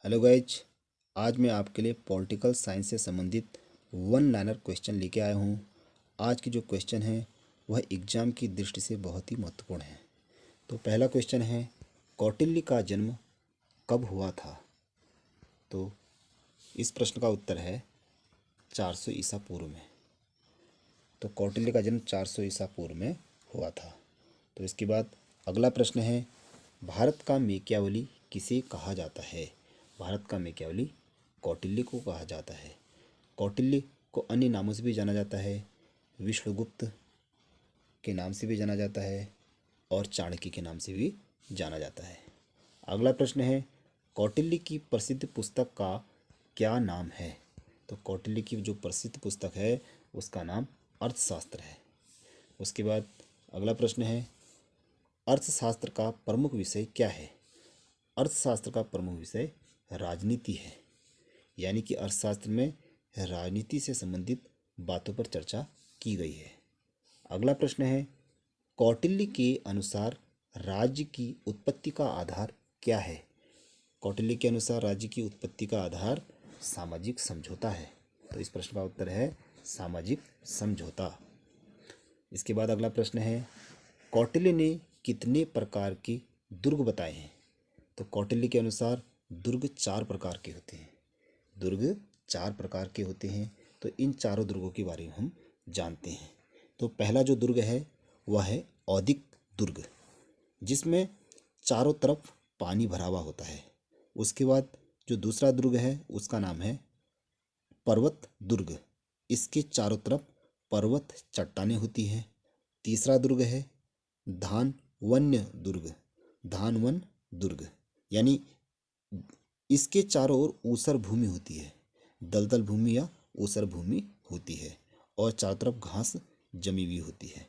Hello guys, आज मैं आपके लिए पॉलिटिकल साइंस से संबंधित वन लाइनर क्वेश्चन लेके आया हूँ। आज की जो क्वेश्चन है वह एग्जाम की दृष्टि से बहुत ही महत्वपूर्ण है। तो पहला क्वेश्चन है, कौटिल्य का जन्म कब हुआ था? तो इस प्रश्न का उत्तर है 400 ईसा पूर्व में। तो कौटिल्य का जन्म 400 ईसा पूर्व में हुआ था। तो इसके बाद अगला प्रश्न है, भारत का मेकियावली किसे कहा जाता है? भारत का मेकियावली कौटिल्य को कहा जाता है। कौटिल्य को अन्य नामों से भी जाना जाता है, विश्वगुप्त के नाम से भी जाना जाता है और चाणक्य के नाम से भी जाना जाता है। अगला प्रश्न है, कौटिल्य की प्रसिद्ध पुस्तक का क्या नाम है? तो कौटिल्य की जो प्रसिद्ध पुस्तक है उसका नाम अर्थशास्त्र है। उसके बाद अगला प्रश्न है, अर्थशास्त्र का प्रमुख विषय क्या है? अर्थशास्त्र का प्रमुख विषय राजनीति है, यानी कि अर्थशास्त्र में राजनीति से संबंधित बातों पर चर्चा की गई है। अगला प्रश्न है, कौटिल्य के अनुसार राज्य की उत्पत्ति का आधार क्या है? कौटिल्य के अनुसार राज्य की उत्पत्ति का आधार सामाजिक समझौता है। तो इस प्रश्न का उत्तर है सामाजिक समझौता। इसके बाद अगला प्रश्न है, कौटिल्य ने कितने प्रकार के दुर्ग बताए हैं? तो कौटिल्य के अनुसार दुर्ग 4 प्रकार के होते हैं। दुर्ग 4 प्रकार के होते हैं। तो इन चारों दुर्गों के बारे में हम जानते हैं। तो पहला जो दुर्ग है वह है औदिक दुर्ग, जिसमें चारों तरफ पानी भरा हुआ होता है। उसके बाद जो दूसरा दुर्ग है उसका नाम है पर्वत दुर्ग, इसके चारों तरफ पर्वत चट्टानें होती हैं। तीसरा दुर्ग है धान वन्य दुर्ग, धान वन दुर्ग, यानी इसके चारों ओर ऊसर भूमि होती है, दलदल भूमि या ऊसर भूमि होती है और चारों तरफ घास जमी हुई होती है।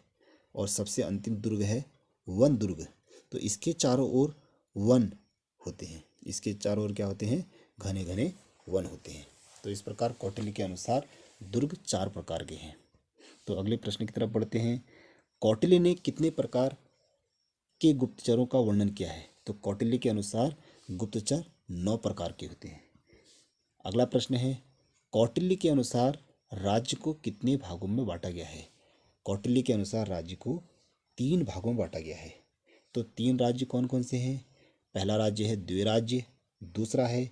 और सबसे अंतिम दुर्ग है वन दुर्ग। तो इसके चारों ओर वन होते हैं, इसके चारों ओर क्या होते हैं? घने घने वन होते हैं। तो इस प्रकार कौटिल्य के अनुसार दुर्ग 4 प्रकार के हैं। तो अगले प्रश्न की तरफ बढ़ते हैं, कौटिल्य ने कितने प्रकार के गुप्तचरों का वर्णन किया है? तो कौटिल्य के अनुसार गुप्तचर 9 प्रकार के होते हैं। अगला प्रश्न है, कौटिल्य के अनुसार राज्य को कितने भागों में बांटा गया है? कौटिल्य के अनुसार राज्य को 3 भागों में बांटा गया है। तो 3 राज्य कौन कौन से हैं? पहला राज्य है द्विराज्य, दूसरा है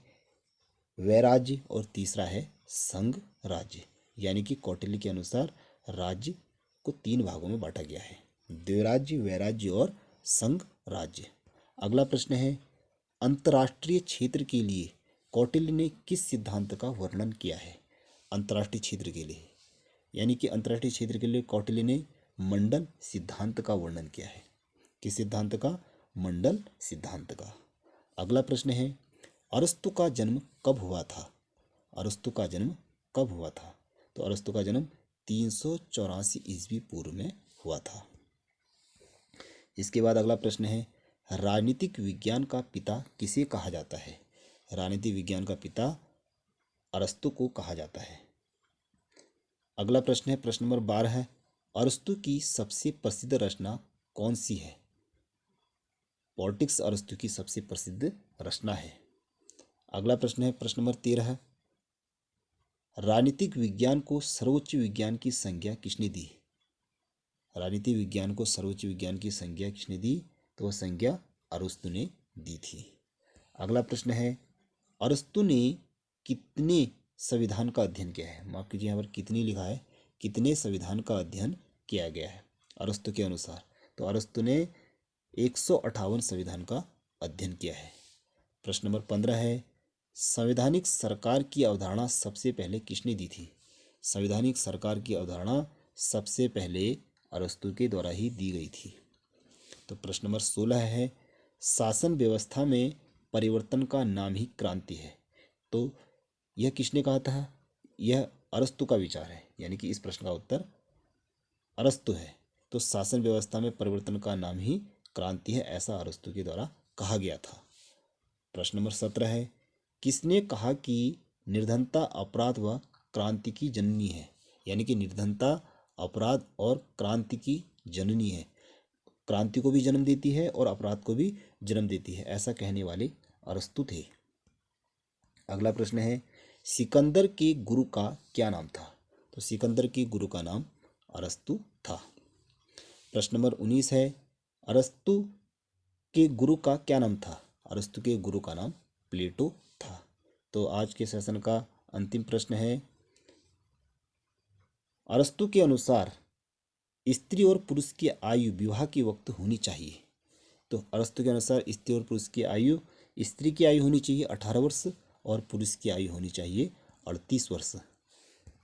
वैराज्य और तीसरा है संघ राज्य। यानी कि कौटिल्य के अनुसार राज्य को 3 भागों में बांटा गया है, द्विराज्य, वैराज्य और संघ राज्य। अगला प्रश्न है, अंतर्राष्ट्रीय क्षेत्र के लिए कौटिल्य ने किस सिद्धांत का वर्णन किया है? अंतर्राष्ट्रीय क्षेत्र के लिए, यानी कि अंतर्राष्ट्रीय क्षेत्र के लिए कौटिल्य ने मंडल सिद्धांत का वर्णन किया है। किस सिद्धांत का? मंडल सिद्धांत का। अगला प्रश्न है, अरस्तु का जन्म कब हुआ था? अरस्तु का जन्म कब हुआ था? तो अरस्तु का जन्म 384 ईस्वी पूर्व में हुआ था। इसके बाद अगला प्रश्न है, राजनीतिक विज्ञान का पिता किसे कहा जाता है? राजनीतिक विज्ञान का पिता अरस्तु को कहा जाता है। अगला प्रश्न है, प्रश्न नंबर 12 है, अरस्तु की सबसे प्रसिद्ध रचना कौन सी है? पॉलिटिक्स अरस्तु की सबसे प्रसिद्ध रचना है। अगला प्रश्न है, प्रश्न नंबर 13 है, राजनीतिक विज्ञान को सर्वोच्च विज्ञान की संज्ञा किसने दी? राजनीतिक विज्ञान को सर्वोच्च विज्ञान की संज्ञा किसने दी? तो वह संज्ञा अरस्तु ने दी थी। अगला प्रश्न है, अरस्तु ने कितने संविधान का अध्ययन किया है? माफ कीजिए, यहाँ पर कितनी लिखा है, कितने संविधान का अध्ययन किया गया है अरस्तु के अनुसार? तो अरस्तु ने 158 संविधान का अध्ययन किया है। प्रश्न नंबर 15 है, संवैधानिक सरकार की अवधारणा सबसे पहले किसने दी थी? संवैधानिक सरकार की अवधारणा सबसे पहले अरस्तु के द्वारा ही दी गई थी। तो प्रश्न नंबर 16 है, शासन व्यवस्था में परिवर्तन का नाम ही क्रांति है। तो यह किसने कहा था? यह अरस्तु का विचार है, यानी कि इस प्रश्न का उत्तर अरस्तु है। तो शासन व्यवस्था में परिवर्तन का नाम ही क्रांति है, ऐसा अरस्तु के द्वारा कहा गया था। प्रश्न नंबर 17 है, किसने कहा कि निर्धनता अपराध व क्रांति की जननी है? यानी कि निर्धनता अपराध और क्रांति की जननी है, क्रांति को भी जन्म देती है और अपराध को भी जन्म देती है, ऐसा कहने वाले अरस्तु थे। अगला प्रश्न है, सिकंदर के गुरु का क्या नाम था? तो सिकंदर के गुरु का नाम अरस्तु था। प्रश्न नंबर 19 है, अरस्तु के गुरु का क्या नाम था? अरस्तु के गुरु का नाम प्लेटो था। तो आज के सेशन का अंतिम प्रश्न है, अरस्तु के अनुसार स्त्री और पुरुष की आयु विवाह के वक्त होनी चाहिए। तो अरस्तु के अनुसार स्त्री और पुरुष की आयु, स्त्री की आयु होनी चाहिए 18 वर्ष और पुरुष की आयु होनी चाहिए 38 वर्ष।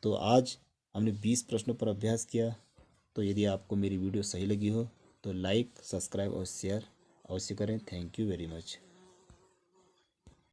तो आज हमने 20 प्रश्नों पर अभ्यास किया। तो यदि आपको मेरी वीडियो सही लगी हो तो लाइक, सब्सक्राइब और शेयर अवश्य करें। Thank you very much.